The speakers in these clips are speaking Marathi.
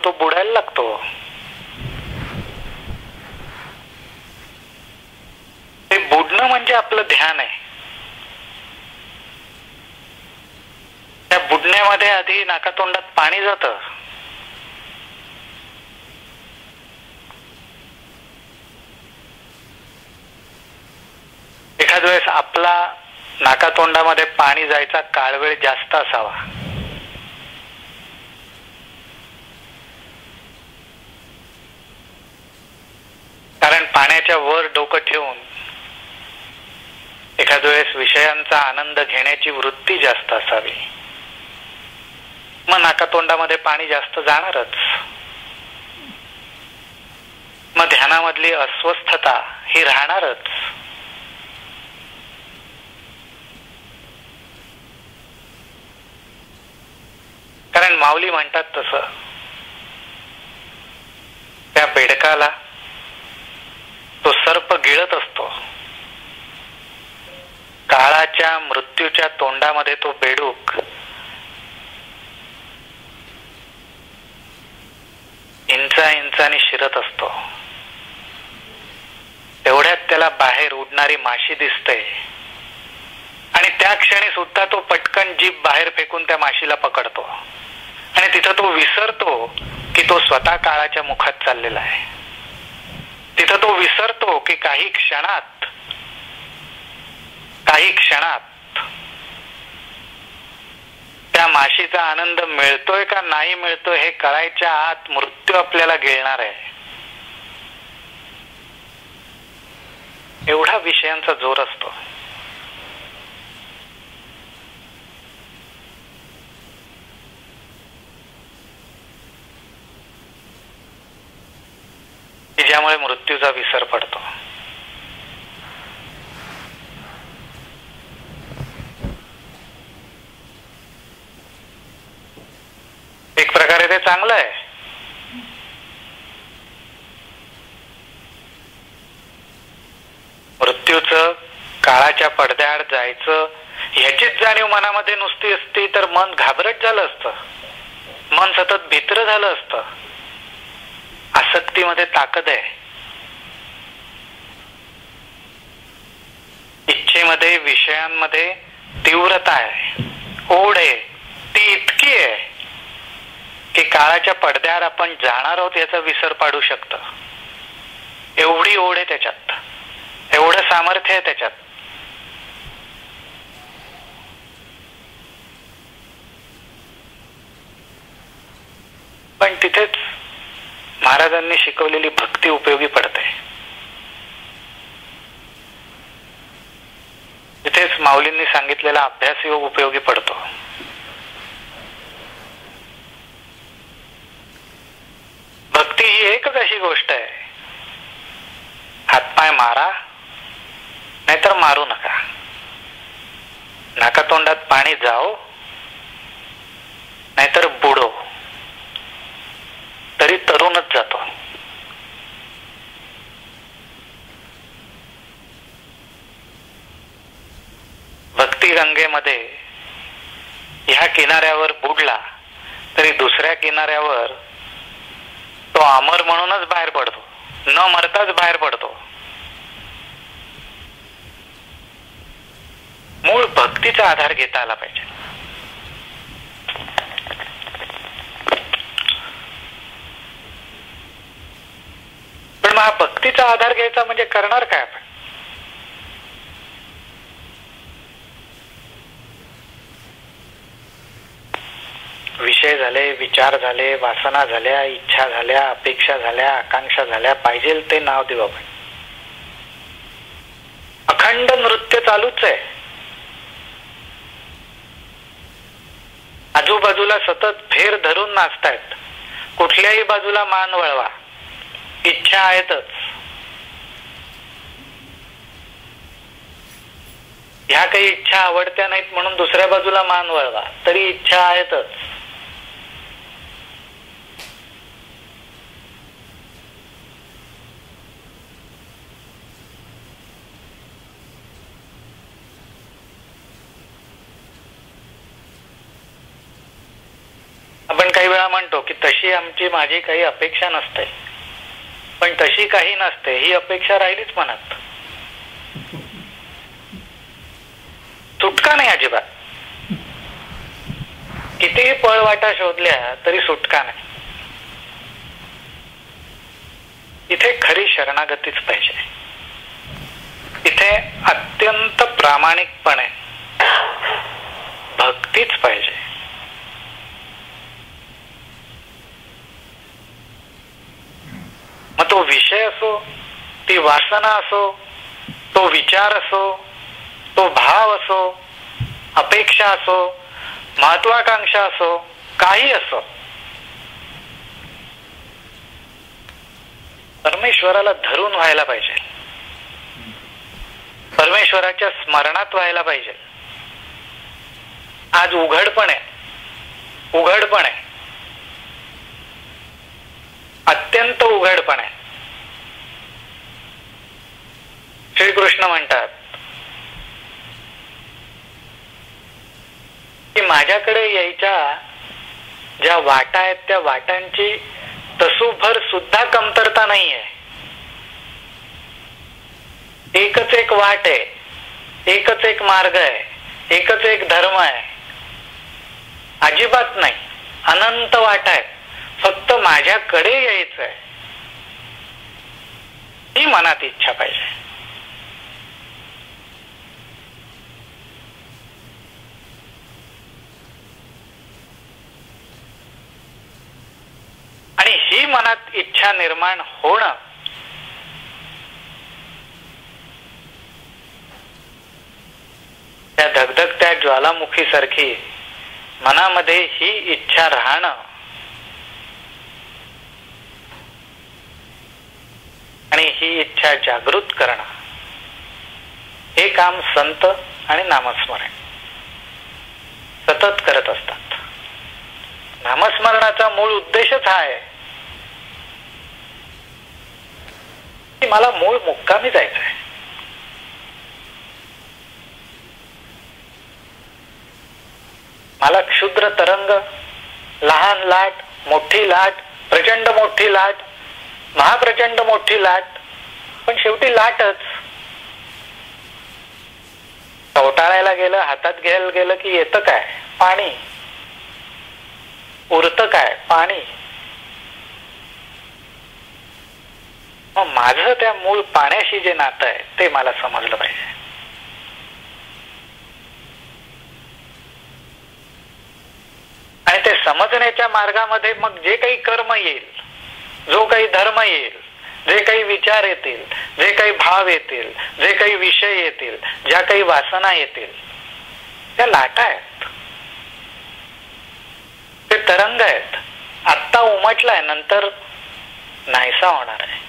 तो बुडायला लागतो. ते बुडणं म्हणजे आपलं ध्यान आहे. त्या बुडण्यामध्ये आधी नाकातोंडात पाणी जातं. एखाद वेळेस आपला नाकातोंडामध्ये पाणी जायचा काळवेळ जास्त असावा. कारण पाण्याच्या वर डोकं ठेवून एखाद वेळेस विषयांचा आनंद घेण्याची वृत्ती जास्त असावी. मग नाकातोंडामध्ये पाणी जास्त जाणारच. मग ध्यानामधली अस्वस्थता ही राहणारच. कारण माऊली म्हणतात तसं, त्या बेडकाला तो सर्प गिळत असतो. काळाच्या मृत्यूच्या तोंडामध्ये तो बेडूक इंचांनी शिरत असतो. तेवढ्यात त्याला बाहेर उडणारी माशी दिसते आणि त्या क्षणी सुद्धा तो पटकन जीभ बाहेर फेकून त्या माशीला पकडतो आणि तिथं तो विसरतो की तो स्वतः काळाच्या मुखात चाललेला आहे. तिथं तो विसरतो की काही क्षणात त्या माशीचा आनंद मिळतोय का नाही मिळतोय हे कळायच्या आत मृत्यू आपल्याला गिळणार आहे. एवढा विषयांचा जोर असतो. की ज्यामुळे मृत्यूचा विसर पडतो. एक प्रकारे ते चांगलं आहे. मृत्यूचं काळाच्या पडद्याआड जायचं ह्याचीच जाणीव मनामध्ये नुसती असती तर मन घाबरट झालं असतं. मन सतत भित्र झालं असतं. आसक्तीमध्ये ताकद आहे. इच्छेमध्ये विषयांमध्ये तीव्रता आहे, ओढ आहे. ती इतकी आहे की काळाच्या पडद्यावर आपण जाणार आहोत याचा विसर पाडू शकतं. एवढी ओढ आहे त्याच्यात, एवढं सामर्थ्य आहे त्याच्यात. पण तिथेच महाराजांनी शिकवलेली भक्ती उपयोगी पडते. तिथेच माऊलींनी सांगितलेला अभ्यास योग उपयोगी पडतो. भक्ती ही एकच अशी गोष्ट आहे, हातपाय मारा नाहीतर मारू नका. नाकातोंडात पाणी जाओ नाहीतर बुडो, तरी तरुणच जातो. भक्ती गंगेमध्ये ह्या किनाऱ्यावर बुडला तरी दुसऱ्या किनाऱ्यावर तो अमर म्हणूनच बाहेर पडतो, न मरताच बाहेर पडतो. मूळ भक्तीचा आधार घेता आला पाहिजे. पण मग हा भक्तीचा आधार घ्यायचा म्हणजे करणार काय आपण? विषय झाले, विचार झाले, वासना झाल्या, इच्छा झाल्या, अपेक्षा झाल्या, आकांक्षा झाल्या, पाहिजे ते नाव देऊ आपण. अखंड नृत्य चालूच आहे. आजूबाजूला सतत फेर धरून नाचतायत. कुठल्याही बाजूला मान वळवा, इच्छा आहेतच. ह्या काही इच्छा आवडत्या नाहीत म्हणून दुसऱ्या बाजूला मान वळवा, तरी इच्छा आहेतच. आपण काही वेळा म्हणतो की तशी आमची माझी काही अपेक्षा नसते, पण तशी काही नसते ही अपेक्षा राहिलीच मनात. सुटका नाही अजिबात. कितीही पळवाटा शोधल्या तरी सुटका नाही. इथे खरी शरणागतीच पाहिजे. इथे अत्यंत प्रामाणिकपणे भक्तीच पाहिजे. मग तो विषय असो, ती वासना असो, तो विचार असो, तो भाव असो, अपेक्षा असो, महत्वाकांक्षा असो, काही असो, परमेश्वराला धरून व्हायला पाहिजे. परमेश्वराच्या स्मरणात व्हायला पाहिजे. आज उघडपणे अत्यंत उघडपणे श्रीकृष्ण म्हणतात की माझ्याकडे यायच्या ज्या वाटा आहेत त्या वाटांची तसूभर सुद्धा कमतरता नाहीये. एकच एक वाट आहे, एकच एक मार्ग आहे, एकच एक धर्म आहे. अजिबात नाही, अनंत वाट आहे. फक्त माझ्याकडे यायचंय ही मनात इच्छा पाहिजे. आणि ही मनात इच्छा निर्माण होणं त्या धगधगत्या ज्वालामुखी सारखी मनामध्ये ही इच्छा राहणं आणि ही इच्छा जागृत करणं हे काम संत आणि नामस्मरण सतत करत असतात. नामस्मरणाचा मूळ उद्देशच हा आहे की मला मूळ मुक्कामी जायचं आहे. मला क्षुद्र तरंग, लहान लाट, मोठी लाट, प्रचंड मोठी लाट, महाप्रचंड मोठी लाट, पण शेवटी लाटच. कवटाळायला गेलं, हातात घ्यायला गेलं की येतं काय? पाणी. उरतं काय? पाणी. मग माझं त्या मूळ पाण्याशी जे नातं आहे ते मला समजलं पाहिजे. आणि ते समजण्याच्या मार्गामध्ये मग जे काही कर्म येईल, जो काही धर्म येईल, जे काही विचार येतील, जे काही भाव येतील, जे काही विषय येतील, ज्या काही वासना येतील, त्या लाटा आहेत, ते तरंग आहेत. आत्ता उमटलाय, नंतर नाहीसा होणार आहे.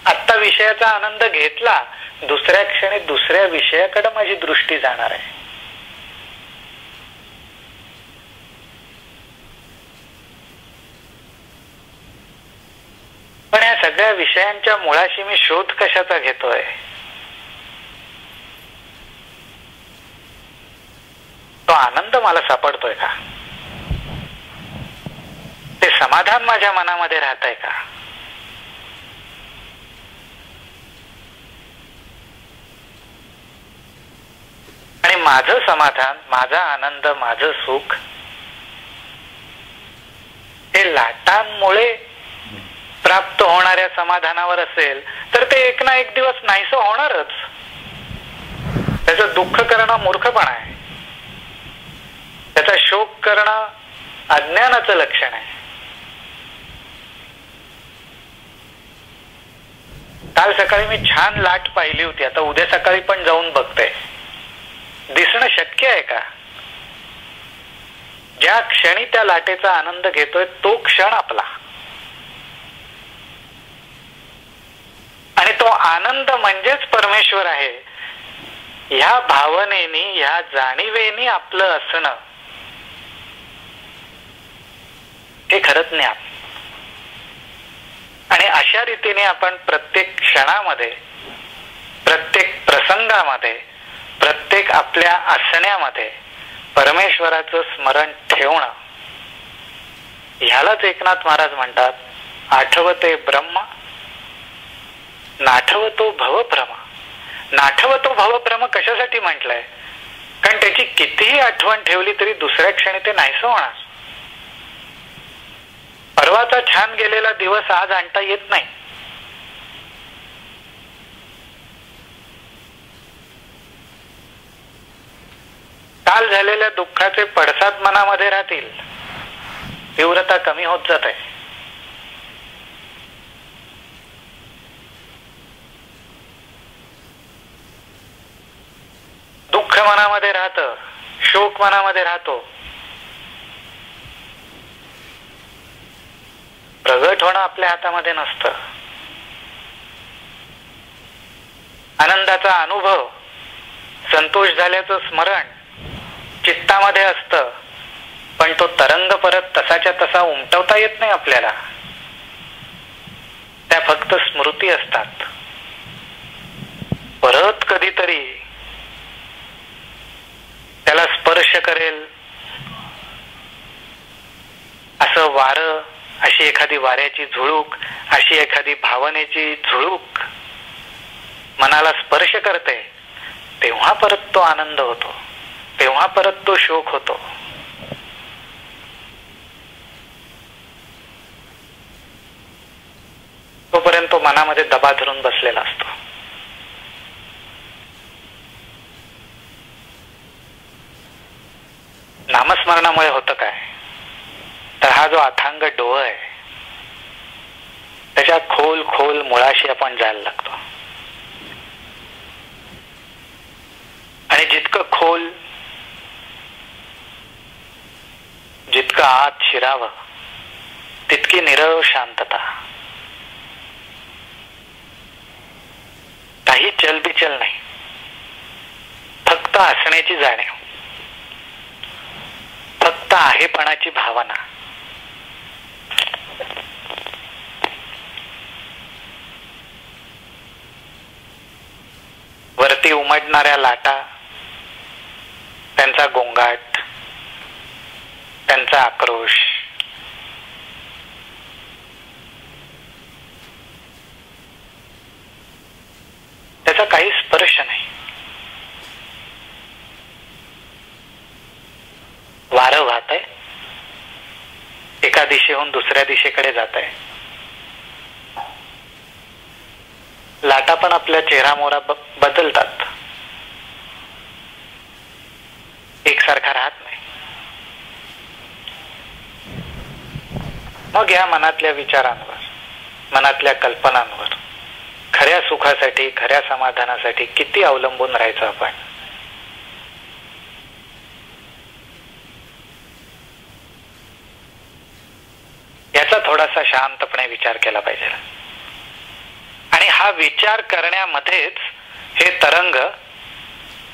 आत्ता विषयाचा आनंद घेतला, दुसऱ्या क्षणी दुसऱ्या विषयाकडे माझी दृष्टी जाणार आहे. पण या सगळ्या विषयांच्या मुळाशी मी शोध कशाचा घेतोय? तो आनंद मला सापडतोय का? ते समाधान माझ्या मनामध्ये राहतंय का? आणि माझं समाधान, माझा आनंद, माझं सुख हे लाटांमुळे प्राप्त होणाऱ्या समाधानावर असेल तर ते एक ना एक दिवस नाहीसं होणारच. त्याचं दुःख करणं मूर्खपणा आहे. त्याचा शोक करणं अज्ञानाचं लक्षण आहे. काल सकाळी मी छान लाट पाहिली होती, आता उद्या सकाळी पण जाऊन बघते. दिसणं शक्य आहे का? ज्या क्षणी त्या लाटेचा आनंद घेतोय तो क्षण आपला. आणि तो आनंद म्हणजेच परमेश्वर आहे. ह्या भावनेनी, ह्या जाणीवेनी आपलं असणं हे खरंच ज्ञान. आणि अशा रीतीने आपण प्रत्येक क्षणामध्ये, प्रत्येक प्रसंगामध्ये, प्रत्येक आपल्या असण्यामध्ये परमेश्वराचं स्मरण ठेवणं ह्यालाच एकनाथ महाराज म्हणतात, आठवते ब्रह्म नाठवतो भवभ्रम. नाठवतो भवभ्रम कशासाठी म्हटलंय? कारण त्याची कितीही आठवण ठेवली तरी दुसऱ्या क्षणी ते नाहीसं होणार. परवाचा छान गेलेला दिवस आज आणता येत नाही. काल झालेल्या दुःखाचे पडसाद मनामध्ये राहतील, तीव्रता कमी होत जात आहे. दुःख मनामध्ये राहतं, शोक मनामध्ये राहतो. प्रगट होणं आपल्या हातामध्ये नसतं. आनंदाचा अनुभव, संतोष झाल्याचं स्मरण चित्तामध्ये असतं, पण तो तरंग परत तसाच्या तसा उमटवता येत नाही आपल्याला. त्या फक्त स्मृती असतात. परत कधीतरी त्याला स्पर्श करेल असं वारं, अशी एखादी वाऱ्याची झुळूक, अशी एखादी भावनेची झुळूक मनाला स्पर्श करते, तेव्हा परत तो आनंद होतो, तेव्हा परत तो शोक होतो. तोपर्यंत तो मनामध्ये दबा धरून बसलेला असतो. नामस्मरणामुळे होतं काय, तर हा जो अथांग डोह आहे त्याच्या खोल खोल मुळाशी आपण जायला लागतो. आणि जितकं खोल, जितकं आत शिरावं, तितकी निरळ शांतता. काही चलबिचल नाही, फक्त असण्याची जाणीव, फक्त आहेपणाची भावना. वरती उमटणाऱ्या लाटा, त्यांचा गोंगाट, त्यांचा आक्रोश, त्याचा काही स्पर्श नाही. वारं वाहत आहे, एका दिशेहून दुसऱ्या दिशेकडे जात आहे. लाटा पण आपल्या चेहरामोहरा बदलतात, एकसारखा राहत नाही. मग या मनातल्या विचारांवर, मनातल्या कल्पनांवर खऱ्या सुखासाठी, खऱ्या समाधानासाठी किती अवलंबून राहायचं आपण. याचा थोडासा शांतपणे विचार केला पाहिजे. आणि हा विचार करण्यामध्येच हे तरंग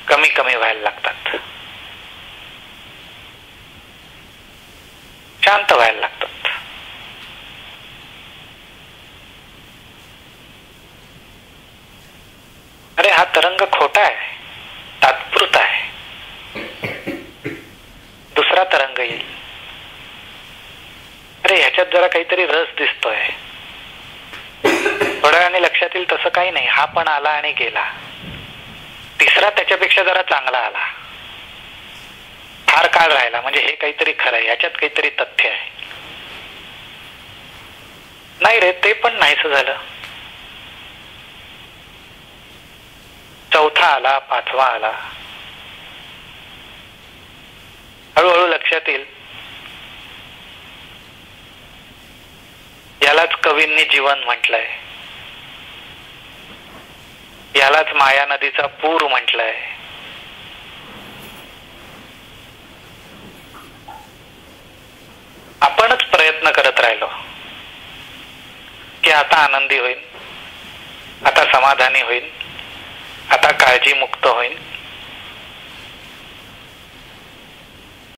कमी कमी व्हायला लागतात, शांत व्हायला लागतात. अरे हा तरंग खोटा आहे, तात्पुरता आहे, दुसरा तरंग येईल. अरे ह्याच्यात जरा काहीतरी रस दिसतोय, थोड्या वेळाने लक्षात येईल तसं काही नाही, हा पण आला आणि गेला. तिसरा त्याच्यापेक्षा जरा चांगला आला, फार काळ राहिला, म्हणजे हे काहीतरी खरं आहे, याच्यात काहीतरी तथ्य आहे. नाही रे, ते पण नाहीस झालं. चौथा आला, पाचवा आला. हळूहळू लक्षात येईल, यालाच कवींनी जीवन म्हटलंय, यालाच माया नदीचा पूर म्हटलंय. आपणच प्रयत्न करत राहिलो की आता आनंदी होईल, आता समाधानी होईल, आता काळजी मुक्त होईल,